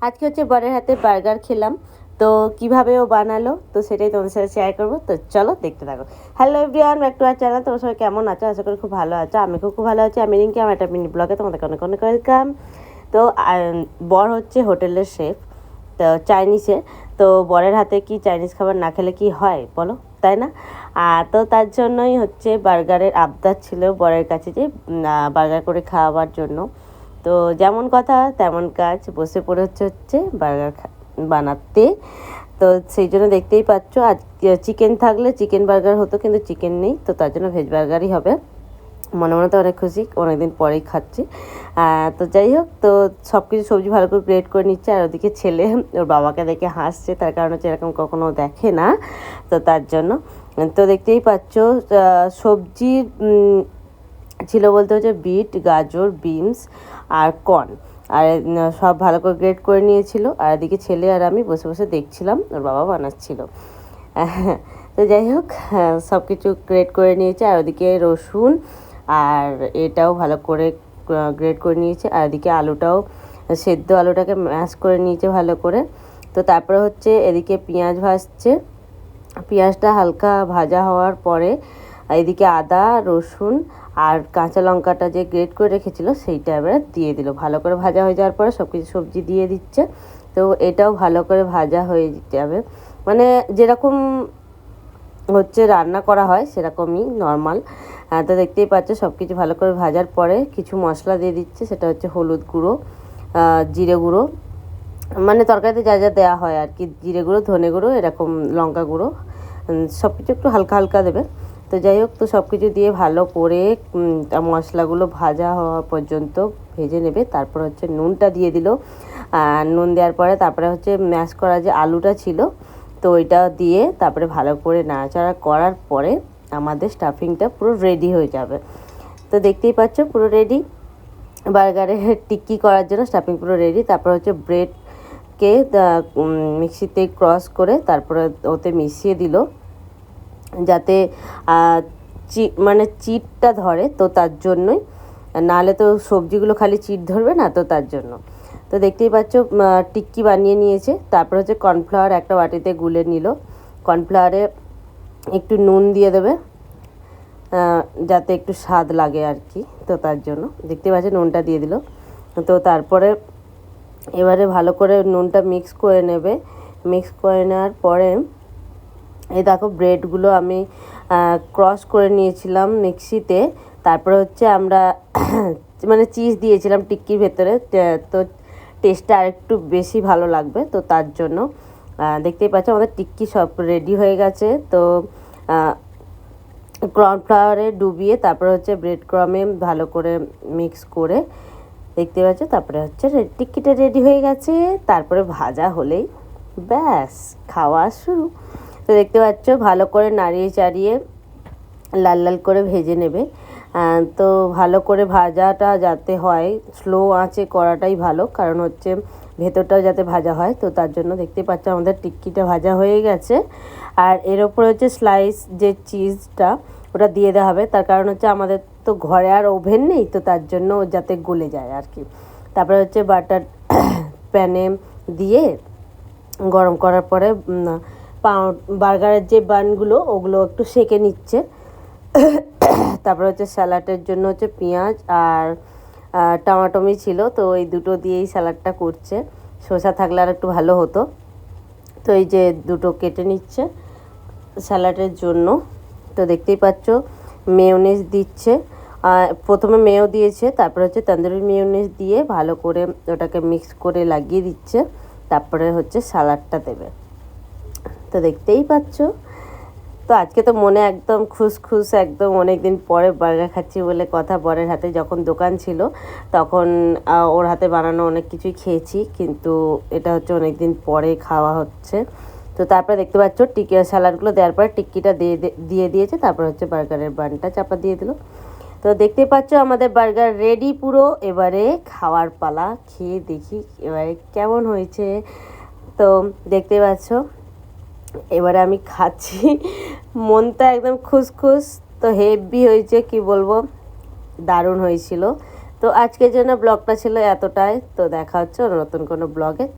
আজকে হচ্ছে বরের হাতে বার্গার খেলাম। তো কিভাবে ও বানালো তো সেটাই তোমাদের সাথে শেয়ার করবো। তো চলো দেখতে থাকো। Hello everyone, back to our channel. তোমার সবাই কেমন আছো? আশা করি খুব ভালো আছো। আমি খুব ভালো আছি। আমি রিঙ্কি, আমার একটা মিনি ব্লগে তোমাদেরকে অনেক অনেক ওয়েলকাম। তো বর হচ্ছে হোটেলের শেফ, তো চাইনিজে। তো বরের হাতে কি চাইনিজ খাবার না খেলে কি হয় বলো, তাই না? তো তার জন্যই হচ্ছে বার্গারের আবদার ছিল বরের কাছে, যে বার্গার করে খাওয়াবার জন্য। তো যেমন কথা তেমন কাজ, বসে পড়ে হচ্ছে বার্গার বানাতে। তো সেই জন্য দেখতেই পাচ্ছ, আজ চিকেন থাকলে চিকেন বার্গার হতো, কিন্তু চিকেন নেই, তো তার জন্য ভেজ বার্গারই হবে। মনে মনে তো অনেক খুশি, অনেকদিন পরেই খাচ্ছি। তো যাই হোক, তো সব কিছু সবজি ভালো করে গ্রেট করে নিচ্ছে। আর ওদিকে ছেলে ওর বাবাকে দেখে হাসছে, তার কারণ হচ্ছে এরকম কখনো দেখে না, তো তার জন্য। তো দেখতেই পাচ্ছ, সবজি ছিল বলতে হচ্ছে বিট, গাজর, বিনস আর কর্ন। আর সব ভালো করে গ্রেট করে নিয়েছিল। আর এদিকে ছেলে আর আমি বসে বসে দেখছিলাম, ওর বাবা বানাচ্ছিল। তো যাই হোক, সব কিছু গ্রেট করে নিয়েছে। আর ওদিকে রসুন আর এটাও ভালো করে গ্রেট করে নিয়েছে। আর এদিকে আলুটাও, সেদ্ধ আলুটাকে ম্যাশ করে নিয়েছে ভালো করে। তো তারপরে হচ্ছে এদিকে পেঁয়াজ ভাজছে। পেঁয়াজটা হালকা ভাজা হওয়ার পরে এদিকে আদা, রসুন আর কাঁচা লঙ্কাটা যে গ্রেট করে রেখেছিল সেইটা এবারে দিয়ে দিল। ভালো করে ভাজা হয়ে যাওয়ার পরে সব কিছু সবজি দিয়ে দিচ্ছে। তো এটাও ভালো করে ভাজা হয়ে যাবে, মানে যেরকম হচ্ছে রান্না করা হয় সেরকমই নর্মাল। তো দেখতেই পাচ্ছ সব কিছু ভালো করে ভাজার পরে কিছু মশলা দিয়ে দিচ্ছে। সেটা হচ্ছে হলুদ গুঁড়ো, জিরে গুঁড়ো, মানে তরকারিতে যা যা দেওয়া হয় আর কি, জিরে গুঁড়ো, ধনে গুঁড়ো, এরকম লঙ্কা গুঁড়ো, সব কিছু একটু হালকা হালকা দেবে। তো যাই হোক, তো সব কিছু দিয়ে ভালো করে মশলাগুলো ভাজা হওয়া পর্যন্ত ভেজে নেবে। তারপর হচ্ছে নুনটা দিয়ে দিল। নুন দেওয়ার পরে তারপরে হচ্ছে ম্যাশ করা যে আলুটা ছিল, তো ওইটা দিয়ে তারপরে ভালো করে নাড়াচাড়া করার পরে আমাদের স্টাফিংটা পুরো রেডি হয়ে যাবে। তো দেখতেই পাচ্ছ পুরো রেডি, বার্গারে টিক্কি করার জন্য স্টাফিং পুরো রেডি। তারপর হচ্ছে ব্রেডকে মিক্সিতে ক্রস করে তারপরে ওতে মিশিয়ে দিল, যাতে মানে চিটটা ধরে, তো তার জন্যই। নাহলে তো সবজিগুলো খালি চিট ধরবে না, তো তার জন্য। তো দেখতেই পাচ্ছ টিক্কি বানিয়ে নিয়েছে। তারপর হচ্ছে কর্নফ্লাওয়ার একটা বাটিতে গুলে নিল। কর্নফ্লাওয়ারে একটু নুন দিয়ে দেবে, যাতে একটু স্বাদ লাগে আর কি, তো তার জন্য দেখতে পাচ্ছি নুনটা দিয়ে দিল। তো তারপরে এবারে ভালো করে নুনটা মিক্স করে নেবে। মিক্স করে নেওয়ার পরে এই দেখো ব্রেডগুলো আমি ক্রস করে নিয়েছিলাম মিক্সিতে। তারপরে হচ্ছে আমরা মানে চিজ দিয়েছিলাম টিক্কির ভেতরে, তো টেস্টটা আরেকটু বেশি ভালো লাগবে, তো তার জন্য। দেখতেই পাচ্ছ আমাদের টিক্কি সব রেডি হয়ে গেছে। তো কর্নফ্লাওয়ারে ডুবিয়ে তারপরে হচ্ছে ব্রেড ক্রামে ভালো করে মিক্স করে দেখতে পাচ্ছ, তারপরে হচ্ছে টিক্কিটা রেডি হয়ে গেছে। তারপরে ভাজা হলেই ব্যাস খাওয়া শুরু। তো দেখতে পাচ্ছ ভালো করে নাড়িয়ে চাড়িয়ে লাল লাল করে ভেজে নেবে। তো ভালো করে ভাজাটা যাতে হয়, স্লো আঁচে করাটাই ভালো, কারণ হচ্ছে ভেতরটাও যাতে ভাজা হয়, তো তার জন্য। দেখতে পাচ্ছ আমাদের টিক্কিটা ভাজা হয়ে গেছে। আর এর ওপরে হচ্ছে স্লাইস যে চিজটা ওটা দিয়ে দেওয়া হবে, তার কারণ হচ্ছে আমাদের তো ঘরে আর ওভেন নেই, তো তার জন্য যাতে গলে যায় আর কি। তারপরে হচ্ছে বাটার প্যানে দিয়ে গরম করার পরে বার্গারের যে বানগুলো ওগুলো একটু সেঁকে নিচ্ছে। তারপরে হচ্ছে স্যালাডের জন্য হচ্ছে পেঁয়াজ আর টমাটোমি ছিল, তো এই দুটো দিয়েই স্যালাডটা করছে। শসা থাকলে আর একটু ভালো হতো। তো এই যে দুটো কেটে নিচ্ছে স্যালাডের জন্য। তো দেখতেই পাচ্ছ মেয়োনেজ দিচ্ছে। প্রথমে মেয়ো দিয়েছে, তারপরে হচ্ছে তন্দুরি মেয়োনেজ দিয়ে ভালো করে ওটাকে মিক্স করে লাগিয়ে দিচ্ছে। তারপরে হচ্ছে স্যালাডটা দেবে। তো দেখতেই পাচ্ছ, তো আজকে তো মনে একদম খুশ, একদম অনেক দিন পরে বার্গার খাচ্ছি বলে কথা। বরের হাতে যখন দোকান ছিল তখন ওর হাতে বানানো অনেক কিছুই খেয়েছি, কিন্তু এটা হচ্ছে অনেক দিন পরে খাওয়া হচ্ছে। তো তারপরে দেখতে পাচ্ছ স্যালাডগুলো দেওয়ার পরে টিক্কিটা দিয়ে দিয়েছে। তারপর হচ্ছে বার্গারের বানটা চাপা দিয়ে দিল। তো দেখতে পাচ্ছ আমাদের বার্গার রেডি পুরো। এবারে খাওয়ার পালা, খেয়ে দেখি এবারে কেমন হয়েছে। তো দেখতে পাচ্ছ এবারে আমি খাচ্ছি, মনটা একদম খুশ। তো হেভি হয়েছে, কি বলবো, দারুণ হয়েছিল। তো আজকের জন্য ব্লগটা ছিল এতটাই। তো দেখা হচ্ছে নতুন কোনো ব্লগে।